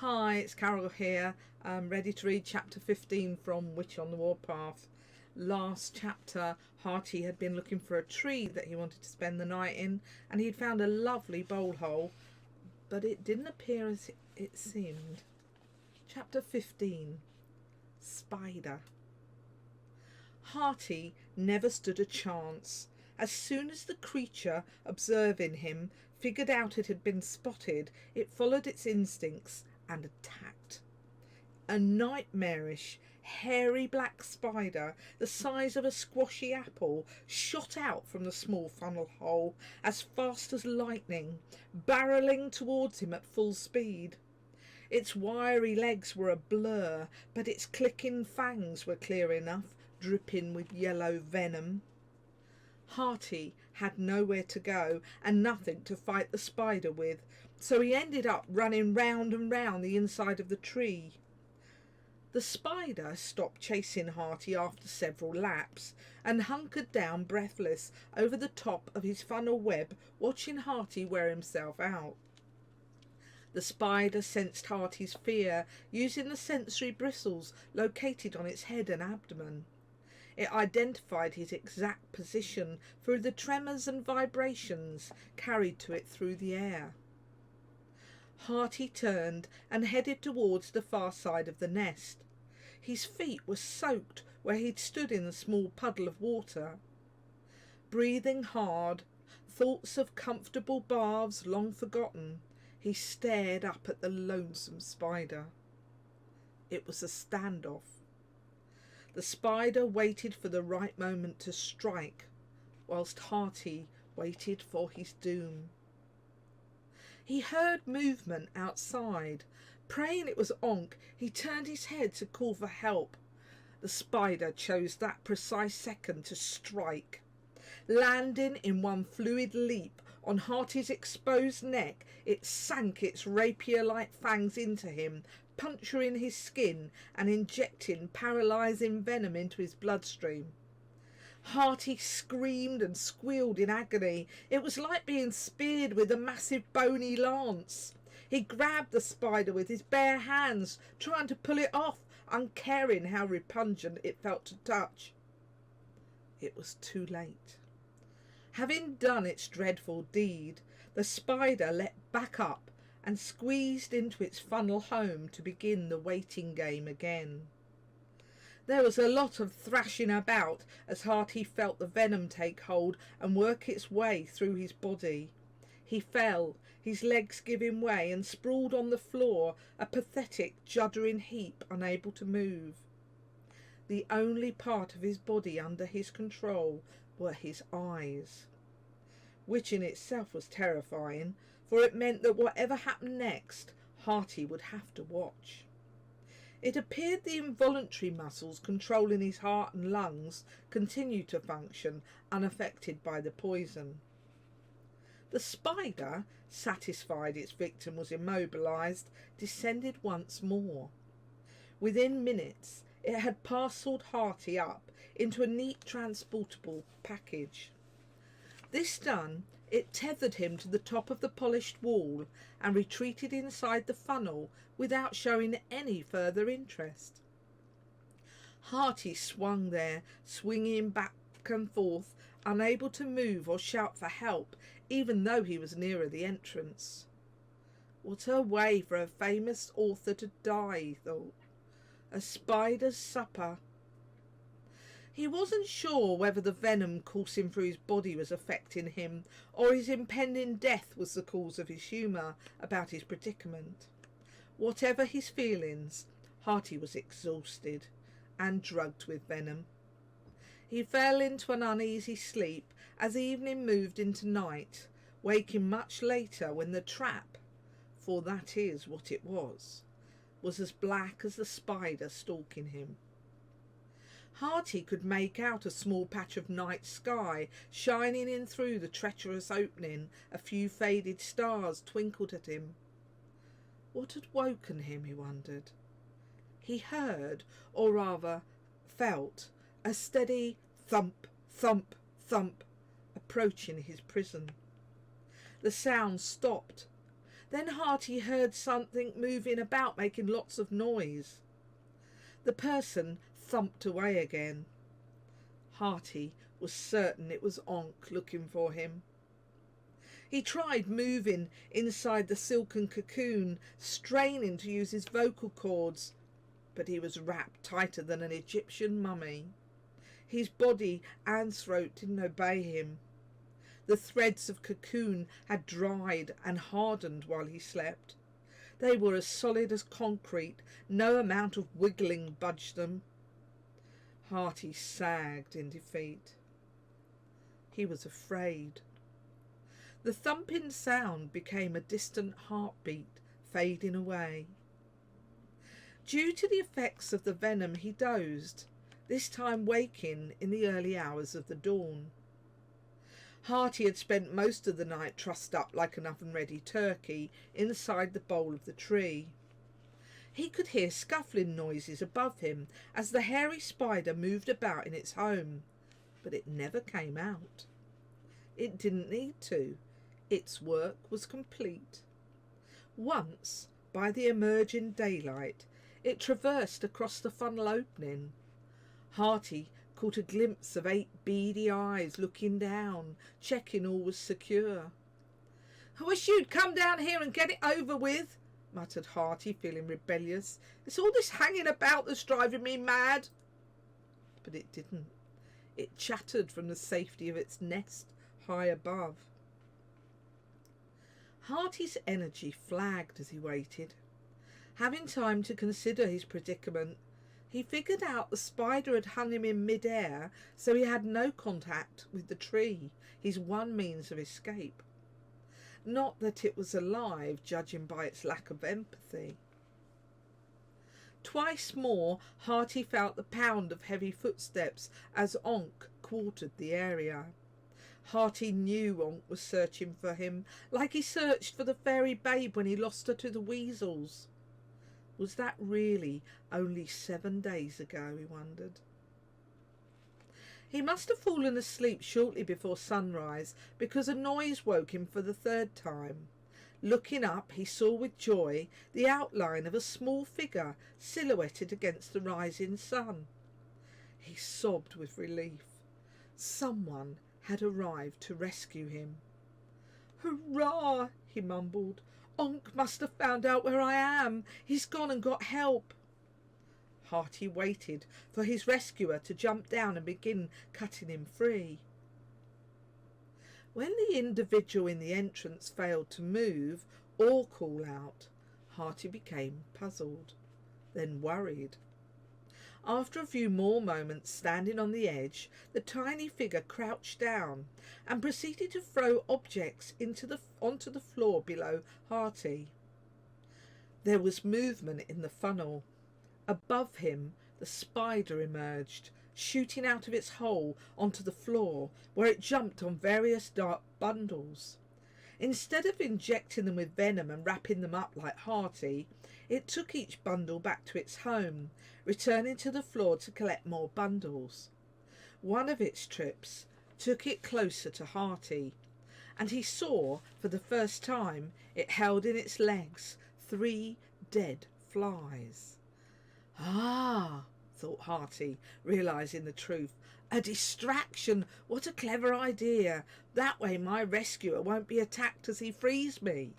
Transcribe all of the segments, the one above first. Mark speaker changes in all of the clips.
Speaker 1: Hi, it's Carol here. I'm ready to read chapter 15 from Witch on the Warpath. Last chapter, Hearty had been looking for a tree that he wanted to spend the night in, and he'd found a lovely bole hole, but it didn't appear as it seemed. Chapter 15. Spider. Hearty never stood a chance. As soon as the creature, observing him, figured out it had been spotted, it followed its instincts and attacked. A nightmarish, hairy black spider, the size of a squashy apple, shot out from the small funnel hole as fast as lightning, barrelling towards him at full speed. Its wiry legs were a blur, but its clicking fangs were clear enough, dripping with yellow venom. Hearty had nowhere to go and nothing to fight the spider with, so he ended up running round and round the inside of the tree. The spider stopped chasing Hearty after several laps and hunkered down breathless over the top of his funnel web, watching Hearty wear himself out. The spider sensed Hearty's fear, using the sensory bristles located on its head and abdomen. It identified his exact position through the tremors and vibrations carried to it through the air. Hearty turned and headed towards the far side of the nest. His feet were soaked where he'd stood in a small puddle of water. Breathing hard, thoughts of comfortable baths long forgotten, he stared up at the lonesome spider. It was a standoff. The spider waited for the right moment to strike, whilst Hearty waited for his doom. He heard movement outside. Praying it was Onk, he turned his head to call for help. The spider chose that precise second to strike. Landing in one fluid leap on Hearty's exposed neck, it sank its rapier-like fangs into him, puncturing his skin and injecting paralysing venom into his bloodstream. Hearty screamed and squealed in agony. It was like being speared with a massive bony lance. He grabbed the spider with his bare hands, trying to pull it off, uncaring how repugnant it felt to touch. It was too late. Having done its dreadful deed, the spider leapt back up and squeezed into its funnel home to begin the waiting game again. There was a lot of thrashing about as Hearty felt the venom take hold and work its way through his body. He fell, his legs giving way, and sprawled on the floor, a pathetic, juddering heap, unable to move. The only part of his body under his control were his eyes, which in itself was terrifying, for it meant that whatever happened next, Hearty would have to watch. It appeared the involuntary muscles controlling his heart and lungs continued to function, unaffected by the poison. The spider, satisfied its victim was immobilised, descended once more. Within minutes, it had parcelled Hearty up into a neat transportable package. This done, it tethered him to the top of the polished wall and retreated inside the funnel without showing any further interest. Hearty swung there, swinging back and forth, unable to move or shout for help, even though he was nearer the entrance. What a way for a famous author to die, he thought. A spider's supper. He wasn't sure whether the venom coursing through his body was affecting him, or his impending death was the cause of his humour about his predicament. Whatever his feelings, Hearty was exhausted and drugged with venom. He fell into an uneasy sleep as evening moved into night, waking much later when the trap, for that is what it was as black as the spider stalking him. Hearty could make out a small patch of night sky shining in through the treacherous opening. A few faded stars twinkled at him. What had woken him, he wondered. He heard, or rather felt, a steady thump, thump, thump approaching his prison. The sound stopped. Then Hearty heard something moving about, making lots of noise. The person thumped away again. Hearty was certain it was Onk looking for him. He tried moving inside the silken cocoon, straining to use his vocal cords, but he was wrapped tighter than an Egyptian mummy. His body and throat didn't obey him. The threads of cocoon had dried and hardened while he slept. They were as solid as concrete. No amount of wiggling budged them. Hearty sagged in defeat. He was afraid. The thumping sound became a distant heartbeat, fading away. Due to the effects of the venom, he dozed, this time waking in the early hours of the dawn. Hearty had spent most of the night trussed up like an oven-ready turkey inside the bole of the tree. He could hear scuffling noises above him as the hairy spider moved about in its home, but it never came out. It didn't need to. Its work was complete. Once, by the emerging daylight, it traversed across the funnel opening. Hearty caught a glimpse of 8 beady eyes looking down, checking all was secure. "I wish you'd come down here and get it over with," muttered Hearty, feeling rebellious. "It's all this hanging about that's driving me mad." But it didn't. It chattered from the safety of its nest high above. Hearty's energy flagged as he waited. Having time to consider his predicament, he figured out the spider had hung him in mid-air, so he had no contact with the tree, his one means of escape. Not that it was alive, judging by its lack of empathy. Twice more, Hearty felt the pound of heavy footsteps as Onk quartered the area. Hearty knew Onk was searching for him, like he searched for the fairy babe when he lost her to the weasels. Was that really only 7 days ago, he wondered. He must have fallen asleep shortly before sunrise, because a noise woke him for the 3rd time. Looking up, he saw with joy the outline of a small figure silhouetted against the rising sun. He sobbed with relief. Someone had arrived to rescue him. "Hurrah!" he mumbled. "Onk must have found out where I am. He's gone and got help." Hearty waited for his rescuer to jump down and begin cutting him free. When the individual in the entrance failed to move or call out, Hearty became puzzled, then worried. After a few more moments standing on the edge, the tiny figure crouched down and proceeded to throw objects onto the floor below Hearty. There was movement in the funnel. Above him, the spider emerged, shooting out of its hole onto the floor, where it jumped on various dark bundles. Instead of injecting them with venom and wrapping them up like Hearty, it took each bundle back to its home, returning to the floor to collect more bundles. One of its trips took it closer to Hearty, and he saw, for the first time, it held in its legs 3 dead flies. "Ah," thought Hearty, realising the truth. "A distraction! What a clever idea! That way my rescuer won't be attacked as he frees me."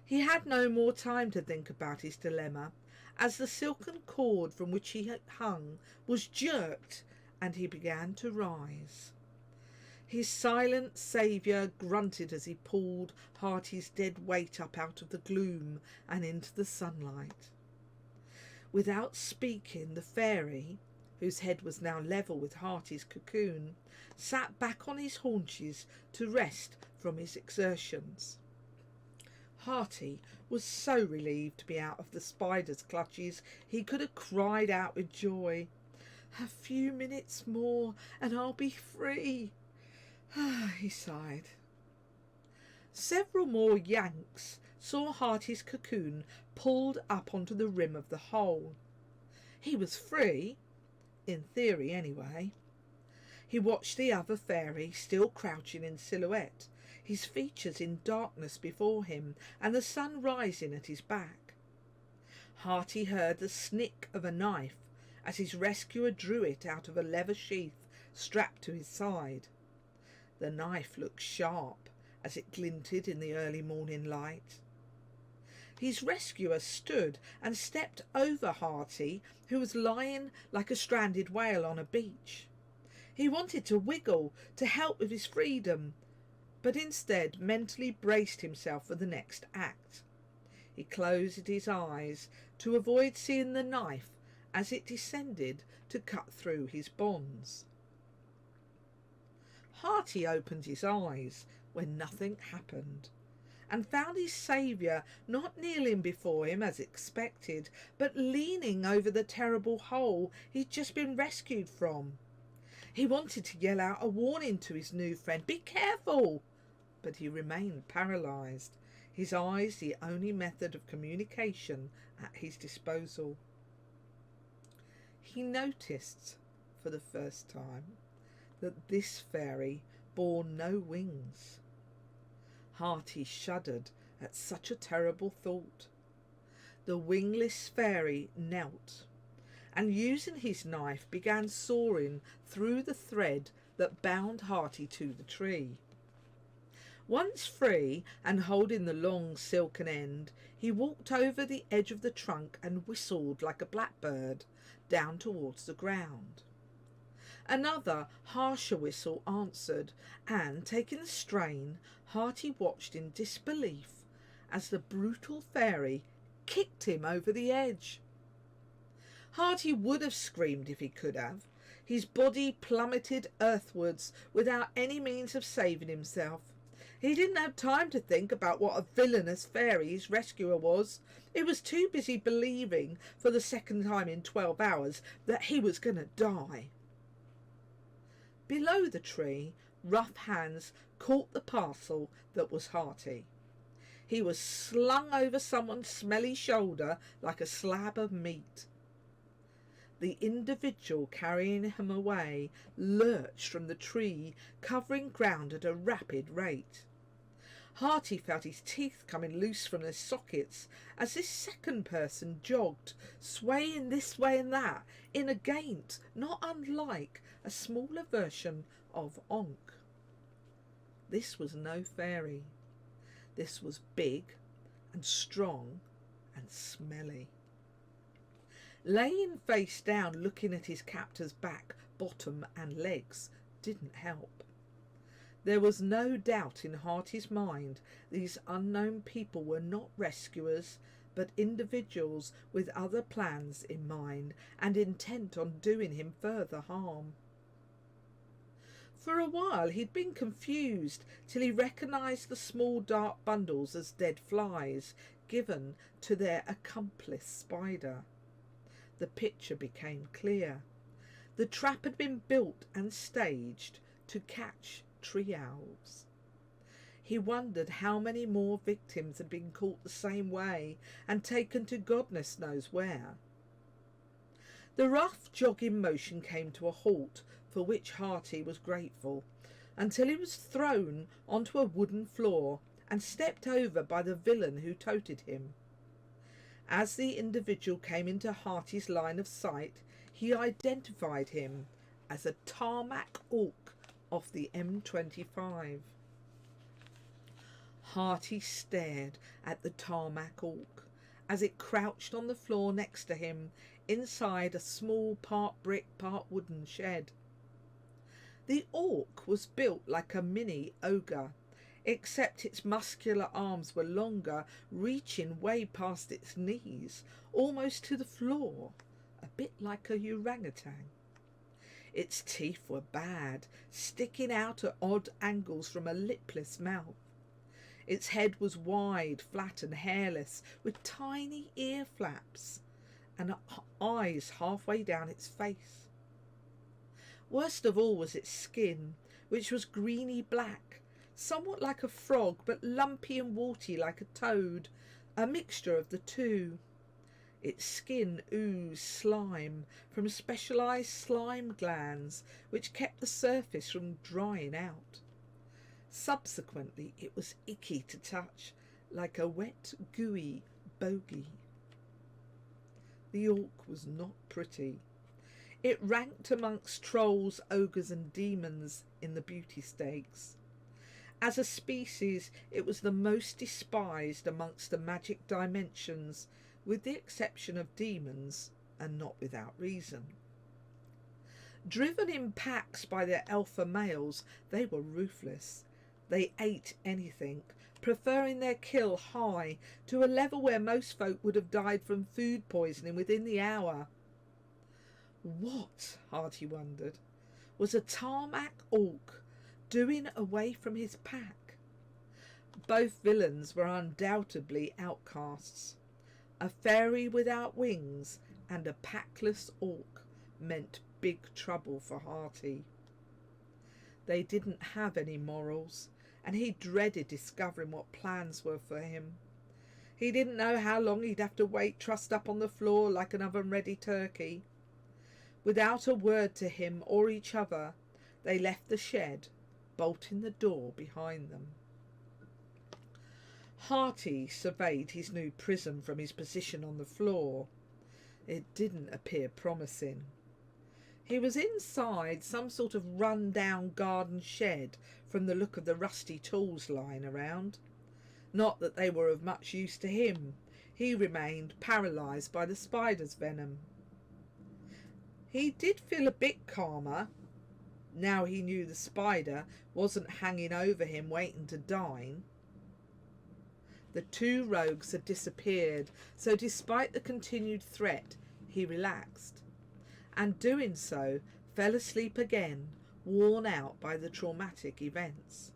Speaker 1: He had no more time to think about his dilemma, as the silken cord from which he had hung was jerked and he began to rise. His silent saviour grunted as he pulled Hearty's dead weight up out of the gloom and into the sunlight. Without speaking, the fairy, whose head was now level with Hearty's cocoon, sat back on his haunches to rest from his exertions. Hearty was so relieved to be out of the spider's clutches he could have cried out with joy. "A few minutes more and I'll be free," he sighed. Several more yanks saw Hearty's cocoon pulled up onto the rim of the hole. He was free, in theory anyway. He watched the other fairy, still crouching in silhouette, his features in darkness before him and the sun rising at his back. Hearty heard the snick of a knife as his rescuer drew it out of a leather sheath strapped to his side. The knife looked sharp as it glinted in the early morning light. His rescuer stood and stepped over Hearty, who was lying like a stranded whale on a beach. He wanted to wiggle to help with his freedom, but instead mentally braced himself for the next act. He closed his eyes to avoid seeing the knife as it descended to cut through his bonds. Hearty opened his eyes when nothing happened, and found his saviour not kneeling before him as expected, but leaning over the terrible hole he'd just been rescued from. He wanted to yell out a warning to his new friend, "Be careful!" but he remained paralysed, his eyes the only method of communication at his disposal. He noticed, for the first time, that this fairy bore no wings. Hearty shuddered at such a terrible thought. The wingless fairy knelt, and using his knife began sawing through the thread that bound Hearty to the tree. Once free and holding the long silken end, he walked over the edge of the trunk and whistled like a blackbird down towards the ground. Another, harsher whistle answered, and, taking the strain, Hearty watched in disbelief as the brutal fairy kicked him over the edge. Hearty would have screamed if he could have. His body plummeted earthwards without any means of saving himself. He didn't have time to think about what a villainous fairy his rescuer was. He was too busy believing, for the second time in 12 hours, that he was going to die. Below the tree, rough hands caught the parcel that was Hearty. He was slung over someone's smelly shoulder like a slab of meat. The individual carrying him away lurched from the tree, covering ground at a rapid rate. Hearty felt his teeth coming loose from their sockets as this second person jogged, swaying this way and that, in a gait not unlike a smaller version of Onk. This was no fairy. This was big and strong and smelly. Laying face down, looking at his captor's back, bottom and legs didn't help. There was no doubt in Hearty's mind these unknown people were not rescuers, but individuals with other plans in mind and intent on doing him further harm. For a while he'd been confused till he recognised the small dark bundles as dead flies given to their accomplice spider. The picture became clear. The trap had been built and staged to catch tree owls. He wondered how many more victims had been caught the same way and taken to goodness knows where. The rough jogging motion came to a halt, for which Hearty was grateful, until he was thrown onto a wooden floor and stepped over by the villain who toted him. As the individual came into Hearty's line of sight, he identified him as a tarmac orc off the M25. Hearty stared at the tarmac orc as it crouched on the floor next to him inside a small part brick, part wooden shed. The orc was built like a mini ogre, except its muscular arms were longer, reaching way past its knees, almost to the floor, a bit like a orangutan. Its teeth were bad, sticking out at odd angles from a lipless mouth. Its head was wide, flat and hairless, with tiny ear flaps and eyes halfway down its face. Worst of all was its skin, which was greeny black, somewhat like a frog, but lumpy and warty like a toad, a mixture of the two. Its skin oozed slime from specialised slime glands which kept the surface from drying out. Subsequently, it was icky to touch, like a wet, gooey bogey. The orc was not pretty. It ranked amongst trolls, ogres and demons in the beauty stakes. As a species, it was the most despised amongst the magic dimensions, with the exception of demons, and not without reason. Driven in packs by their alpha males, they were ruthless. They ate anything, preferring their kill high, to a level where most folk would have died from food poisoning within the hour. What, Hardy wondered, was a tarmac orc doing away from his pack? Both villains were undoubtedly outcasts. A fairy without wings and a packless orc meant big trouble for Hearty. They didn't have any morals, and he dreaded discovering what plans were for him. He didn't know how long he'd have to wait trussed up on the floor like an oven-ready turkey. Without a word to him or each other, they left the shed, bolting the door behind them. Hearty surveyed his new prison from his position on the floor. It didn't appear promising. He was inside some sort of run-down garden shed from the look of the rusty tools lying around. Not that they were of much use to him. He remained paralysed by the spider's venom. He did feel a bit calmer. Now he knew the spider wasn't hanging over him waiting to dine. The two rogues had disappeared, so despite the continued threat, he relaxed, and doing so, fell asleep again, worn out by the traumatic events.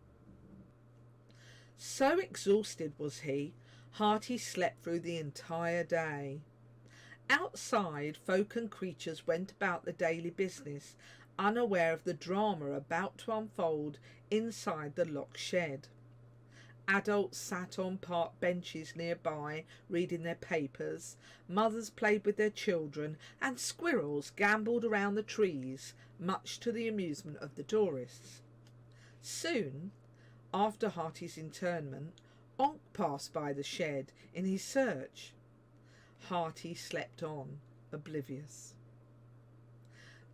Speaker 1: So exhausted was he, Hearty slept through the entire day. Outside, folk and creatures went about the daily business, unaware of the drama about to unfold inside the locked shed. Adults sat on park benches nearby, reading their papers, mothers played with their children, and squirrels gambolled around the trees, much to the amusement of the tourists. Soon, after Hearty's internment, Onk passed by the shed in his search. Hearty slept on, oblivious.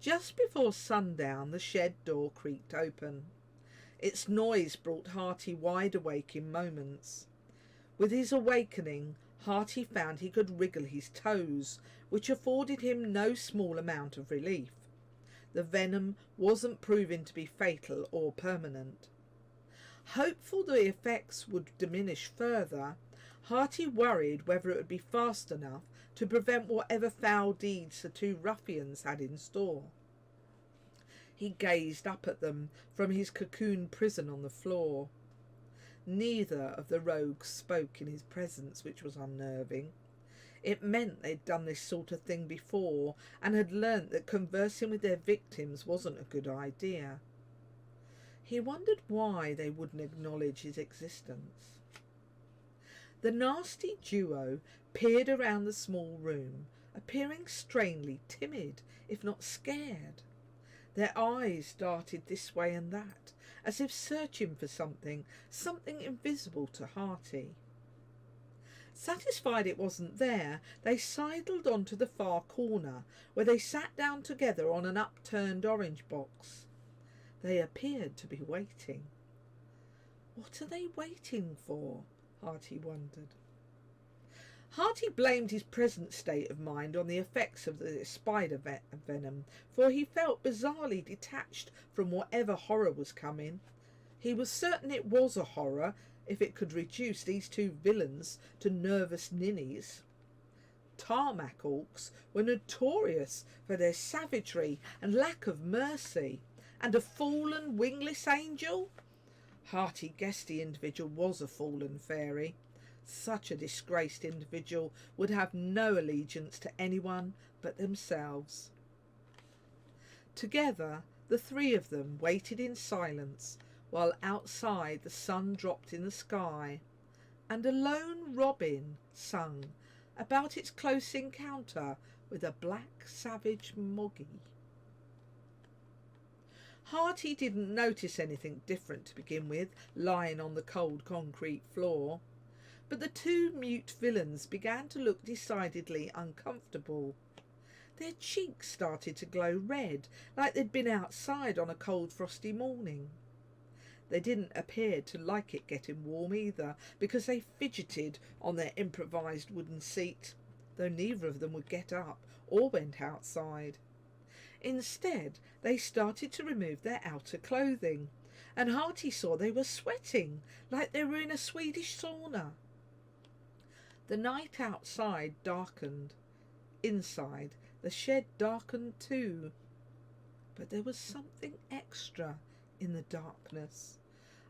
Speaker 1: Just before sundown, the shed door creaked open. Its noise brought Hearty wide awake in moments. With his awakening, Hearty found he could wriggle his toes, which afforded him no small amount of relief. The venom wasn't proving to be fatal or permanent. Hopeful the effects would diminish further, Hearty worried whether it would be fast enough to prevent whatever foul deeds the two ruffians had in store. He gazed up at them from his cocoon prison on the floor. Neither of the rogues spoke in his presence, which was unnerving. It meant they'd done this sort of thing before, and had learnt that conversing with their victims wasn't a good idea. He wondered why they wouldn't acknowledge his existence. The nasty duo peered around the small room, appearing strangely timid, if not scared. Their eyes darted this way and that, as if searching for something invisible to Hearty. Satisfied it wasn't there, they sidled on to the far corner, where they sat down together on an upturned orange box. They appeared to be waiting. What are they waiting for? Hearty wondered. Hearty blamed his present state of mind on the effects of the spider venom, for he felt bizarrely detached from whatever horror was coming. He was certain it was a horror, if it could reduce these two villains to nervous ninnies. Tarmac orcs were notorious for their savagery and lack of mercy, and a fallen wingless angel? Hearty guessed the individual was a fallen fairy. Such a disgraced individual would have no allegiance to anyone but themselves. Together, the three of them waited in silence, while outside the sun dropped in the sky, and a lone robin sung about its close encounter with a black savage moggy. Hearty didn't notice anything different to begin with, lying on the cold concrete floor. But the two mute villains began to look decidedly uncomfortable. Their cheeks started to glow red, like they'd been outside on a cold frosty morning. They didn't appear to like it getting warm either, because they fidgeted on their improvised wooden seat, though neither of them would get up or went outside. Instead, they started to remove their outer clothing, and Hearty saw they were sweating, like they were in a Swedish sauna. The night outside darkened. Inside, the shed darkened too. But there was something extra in the darkness.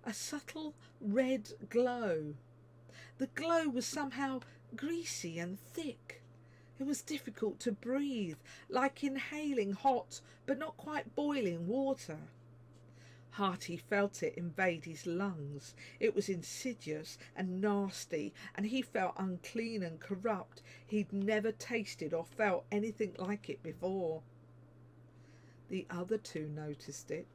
Speaker 1: A subtle red glow. The glow was somehow greasy and thick. It was difficult to breathe, like inhaling hot but not quite boiling water. Hearty felt it invade his lungs. It was insidious and nasty, and he felt unclean and corrupt. He'd never tasted or felt anything like it before. The other two noticed it.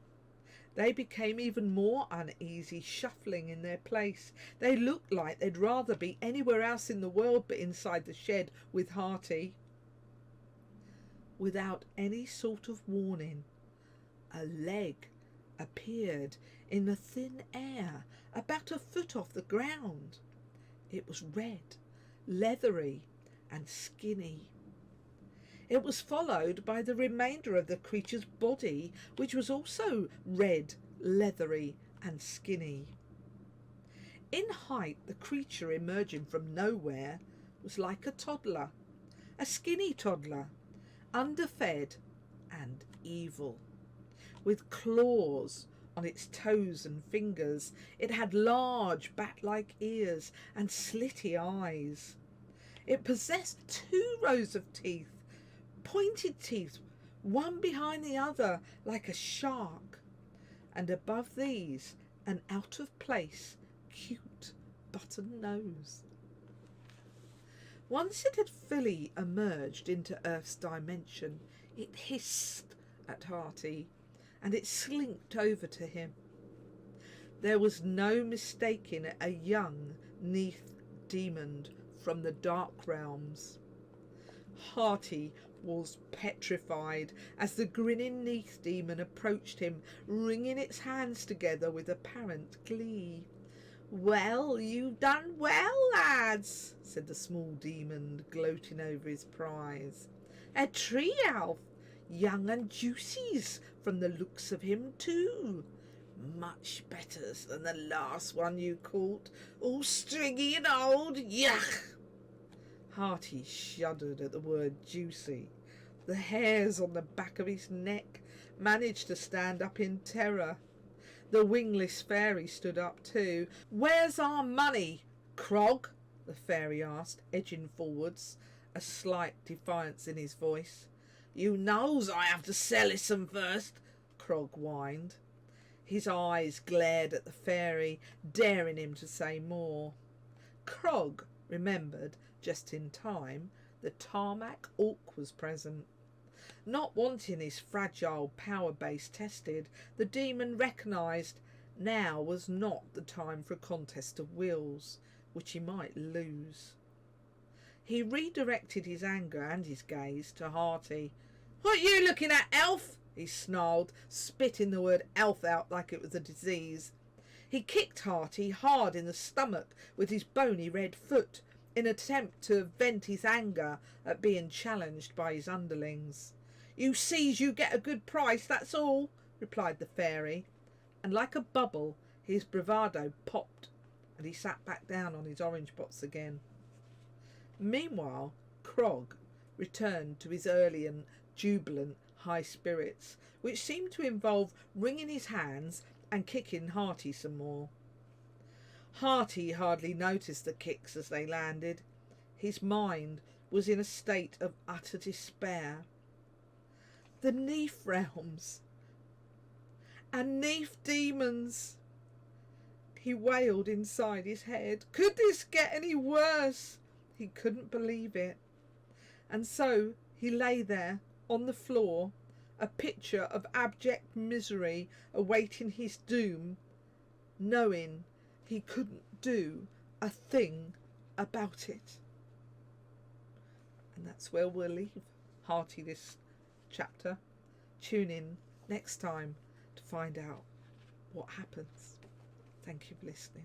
Speaker 1: They became even more uneasy, shuffling in their place. They looked like they'd rather be anywhere else in the world but inside the shed with Hearty. Without any sort of warning, a leg appeared in the thin air, about a foot off the ground. It was red, leathery and skinny. It was followed by the remainder of the creature's body, which was also red, leathery and skinny. In height, the creature emerging from nowhere was like a toddler, a skinny toddler, underfed and evil. With claws on its toes and fingers, it had large bat-like ears and slitty eyes. It possessed 2 rows of teeth, pointed teeth, one behind the other like a shark, and above these an out-of-place, cute button nose. Once it had fully emerged into Earth's dimension, it hissed at Hearty, and it slinked over to him. There was no mistaking a young Neath demon from the dark realms. Hearty was petrified as the grinning Neath demon approached him, wringing its hands together with apparent glee. "Well, you've done well, lads," said the small demon, gloating over his prize. "A tree elf, young and juicy's from the looks of him too. Much better than the last one you caught, all stringy and old. Yuck!" Hearty shuddered at the word juicy. The hairs on the back of his neck managed to stand up in terror. The wingless fairy stood up too. "Where's our money, Krog?" the fairy asked, edging forwards, a slight defiance in his voice. "You knows I have to sell it some first," Krog whined. His eyes glared at the fairy, daring him to say more. Krog remembered, just in time, the tarmac orc was present. Not wanting his fragile power base tested, the demon recognised now was not the time for a contest of wills, which he might lose. He redirected his anger and his gaze to Hearty. "What you looking at, elf?" he snarled, spitting the word elf out like it was a disease. He kicked Hearty hard in the stomach with his bony red foot, in an attempt to vent his anger at being challenged by his underlings. "You sees you get a good price, that's all," replied the fairy, and like a bubble his bravado popped, and he sat back down on his orange box again. Meanwhile, Krog returned to his earlier jubilant high spirits, which seemed to involve wringing his hands and kicking Hearty some more. Hearty hardly noticed the kicks as they landed. His mind was in a state of utter despair. The Neath realms and Neath demons! He wailed inside his head. Could this get any worse? He couldn't believe it. And so he lay there on the floor, a picture of abject misery awaiting his doom, knowing he couldn't do a thing about it. And that's where we'll leave Hearty this chapter. Tune in next time to find out what happens. Thank you for listening.